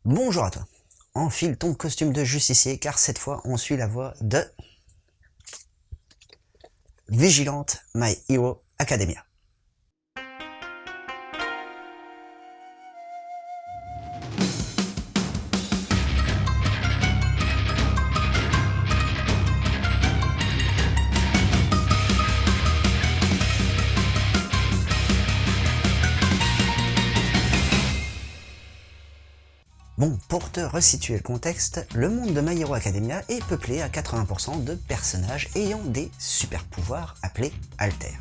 Bonjour à toi. Enfile ton costume de justicier car cette fois on suit la voie de Vigilante My Hero Academia. Bon, pour te resituer le contexte, le monde de My Hero Academia est peuplé à 80% de personnages ayant des super pouvoirs appelés Alter.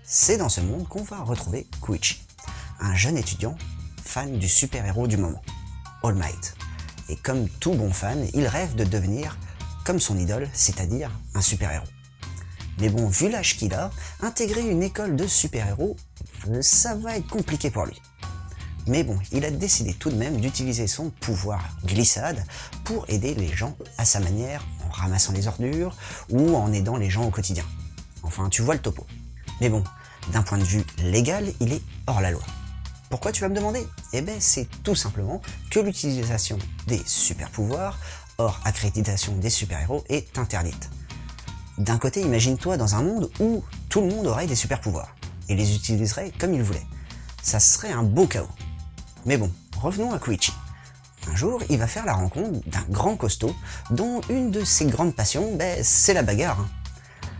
C'est dans ce monde qu'on va retrouver Koichi, un jeune étudiant fan du super-héros du moment, All Might. Et comme tout bon fan, il rêve de devenir comme son idole, c'est-à-dire un super-héros. Mais bon, vu l'âge qu'il a, intégrer une école de super-héros, ça va être compliqué pour lui. Mais bon, il a décidé tout de même d'utiliser son pouvoir glissade pour aider les gens à sa manière, en ramassant les ordures ou en aidant les gens au quotidien. Enfin, tu vois le topo. Mais bon, d'un point de vue légal, il est hors la loi. Pourquoi, tu vas me demander? Eh ben, c'est tout simplement que l'utilisation des super pouvoirs, hors accréditation des super-héros, est interdite. D'un côté, imagine-toi dans un monde où tout le monde aurait des super pouvoirs et les utiliserait comme il voulait. Ça serait un beau chaos. Mais bon, revenons à Koichi. Un jour, il va faire la rencontre d'un grand costaud dont une de ses grandes passions, c'est la bagarre.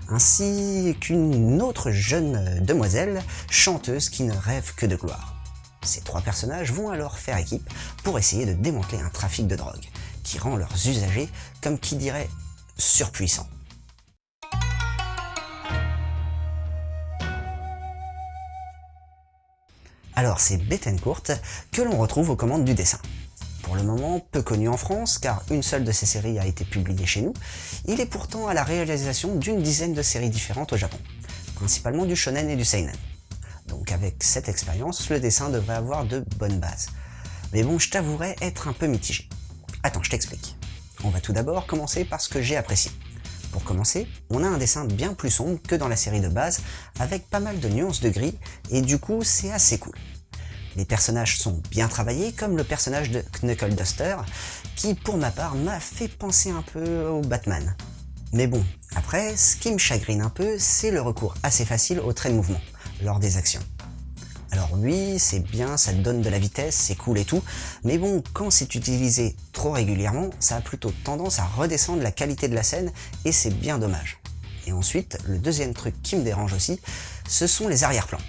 Ainsi qu'une autre jeune demoiselle, chanteuse qui ne rêve que de gloire. Ces trois personnages vont alors faire équipe pour essayer de démanteler un trafic de drogue qui rend leurs usagers, comme qui dirait, surpuissants. Alors c'est Bettencourt que l'on retrouve aux commandes du dessin. Pour le moment peu connu en France car une seule de ses séries a été publiée chez nous, il est pourtant à la réalisation d'une dizaine de séries différentes au Japon, principalement du shonen et du seinen. Donc avec cette expérience, le dessin devrait avoir de bonnes bases. Mais bon, je t'avouerai être un peu mitigé. Attends, je t'explique. On va tout d'abord commencer par ce que j'ai apprécié. Pour commencer, on a un dessin bien plus sombre que dans la série de base, avec pas mal de nuances de gris, et du coup c'est assez cool. Les personnages sont bien travaillés, comme le personnage de Knuckle Duster, qui pour ma part m'a fait penser un peu au Batman. Mais bon, après, ce qui me chagrine un peu, c'est le recours assez facile au trait de mouvement, lors des actions. Alors oui, c'est bien, ça te donne de la vitesse, c'est cool et tout, mais bon, quand c'est utilisé trop régulièrement, ça a plutôt tendance à redescendre la qualité de la scène, et c'est bien dommage. Et ensuite, le deuxième truc qui me dérange aussi, ce sont les arrière-plans.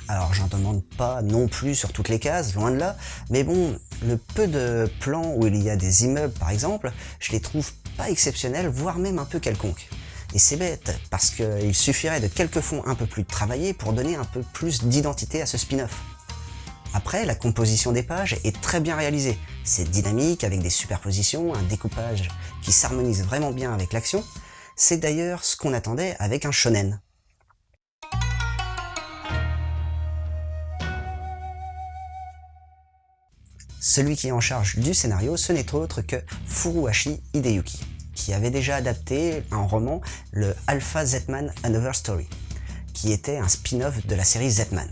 Alors j'en demande pas non plus sur toutes les cases, loin de là, mais bon, le peu de plans où il y a des immeubles par exemple, je les trouve pas exceptionnels, voire même un peu quelconques. Et c'est bête, parce qu'il suffirait de quelques fonds un peu plus travaillés pour donner un peu plus d'identité à ce spin-off. Après, la composition des pages est très bien réalisée. C'est dynamique, avec des superpositions, un découpage qui s'harmonise vraiment bien avec l'action. C'est d'ailleurs ce qu'on attendait avec un shonen. Celui qui est en charge du scénario, ce n'est autre que Furuhashi Hideyuki, qui avait déjà adapté un roman, le Alpha Zetman Another Story, qui était un spin-off de la série Zetman.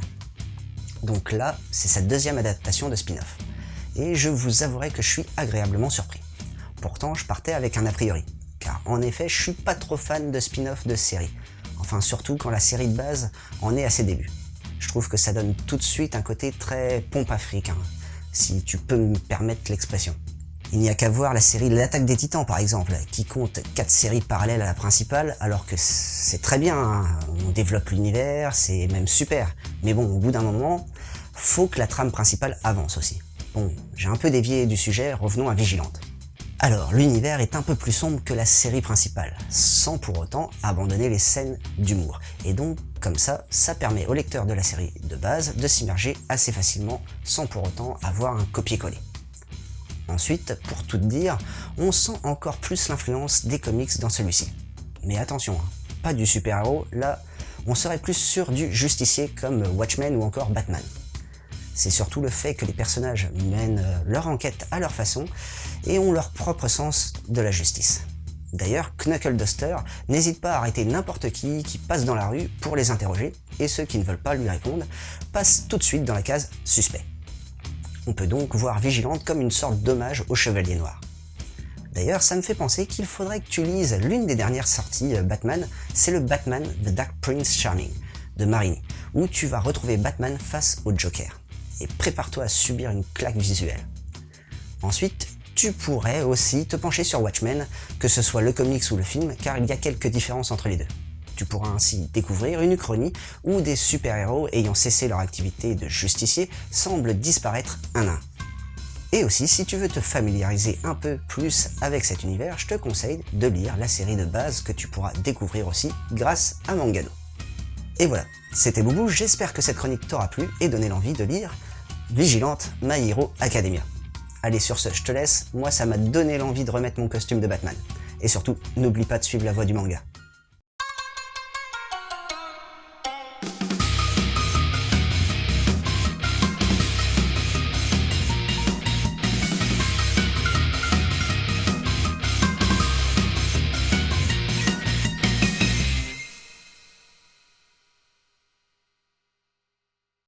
Donc là, c'est sa deuxième adaptation de spin-off. Et je vous avouerai que je suis agréablement surpris. Pourtant, je partais avec un a priori, car en effet, je suis pas trop fan de spin-off de séries. Enfin, surtout quand la série de base en est à ses débuts. Je trouve que ça donne tout de suite un côté très pompe africain, si tu peux me permettre l'expression. Il n'y a qu'à voir la série L'Attaque des Titans par exemple, qui compte 4 séries parallèles à la principale, alors que c'est très bien, hein, on développe l'univers, c'est même super. Mais bon, au bout d'un moment, faut que la trame principale avance aussi. Bon, j'ai un peu dévié du sujet, revenons à Vigilante. Alors, l'univers est un peu plus sombre que la série principale, sans pour autant abandonner les scènes d'humour. Et donc, comme ça permet au lecteur de la série de base de s'immerger assez facilement, sans pour autant avoir un copier-coller. Ensuite, pour tout te dire, on sent encore plus l'influence des comics dans celui-ci. Mais attention, pas du super-héros, là, on serait plus sur du justicier comme Watchmen ou encore Batman. C'est surtout le fait que les personnages mènent leur enquête à leur façon et ont leur propre sens de la justice. D'ailleurs, Knuckle Duster n'hésite pas à arrêter n'importe qui passe dans la rue pour les interroger, et ceux qui ne veulent pas lui répondre passent tout de suite dans la case suspect. On peut donc voir Vigilante comme une sorte d'hommage au Chevalier Noir. D'ailleurs, ça me fait penser qu'il faudrait que tu lises l'une des dernières sorties Batman, c'est le Batman The Dark Prince Charming de Marini, où tu vas retrouver Batman face au Joker. Et prépare-toi à subir une claque visuelle. Ensuite, tu pourrais aussi te pencher sur Watchmen, que ce soit le comics ou le film, car il y a quelques différences entre les deux. Tu pourras ainsi découvrir une uchronie où des super-héros ayant cessé leur activité de justicier semblent disparaître un à un. Et aussi, si tu veux te familiariser un peu plus avec cet univers, je te conseille de lire la série de base que tu pourras découvrir aussi grâce à Mangano. Et voilà, c'était Boubou, j'espère que cette chronique t'aura plu et donné l'envie de lire Vigilante My Hero Academia. Allez, sur ce, je te laisse, moi ça m'a donné l'envie de remettre mon costume de Batman. Et surtout, n'oublie pas de suivre la voie du manga.